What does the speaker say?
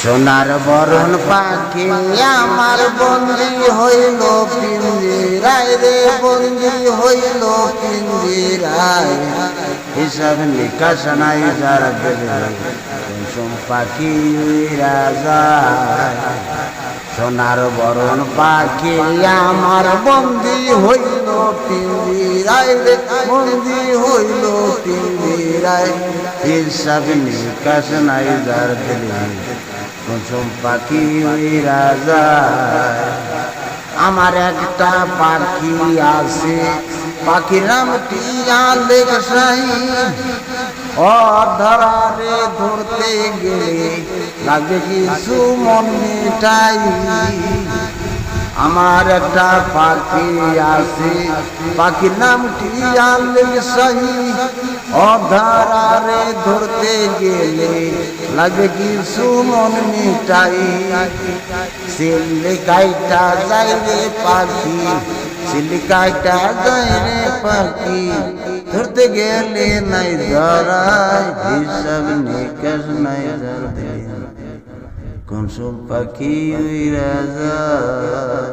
সোনার বরণ পাখি আমার বন্দি হইল পিঞ্জিরায় রে, বন্দি হইল পিঞ্জিরায়। হিসাব নিকাশ নাই যার দিলে কুসুম পাখি উইরা যায়। সোনার বরণ পাখি আমার বন্দি হইল পিঞ্জিরায় রে, বন্দি হইল পিঞ্জিরায়। হিসাব নিকাশ নাই যার দিলে কুসুম পাখি উইরা যায়। আমার একটা পাখি আছে, পাখির নাম টিয়া লেগসাই। অধরারে ধরতে গেলে লাগে কিছু মন মিঠাই। আমার একটা পাখি আছে, পাখির নাম টিয়া লেগসাই। অধরারে ধরতে গেলে লাগে কিছু মন মিঠাই। সিলিকাইটা যায় রে পাখি, সিলিকাইটা যায় রে পাখি, ধরতে গেলে নাই ধরাই। হিসাব নিকাশ নাই ধরতে কুসুম পাখি উইরা যায়।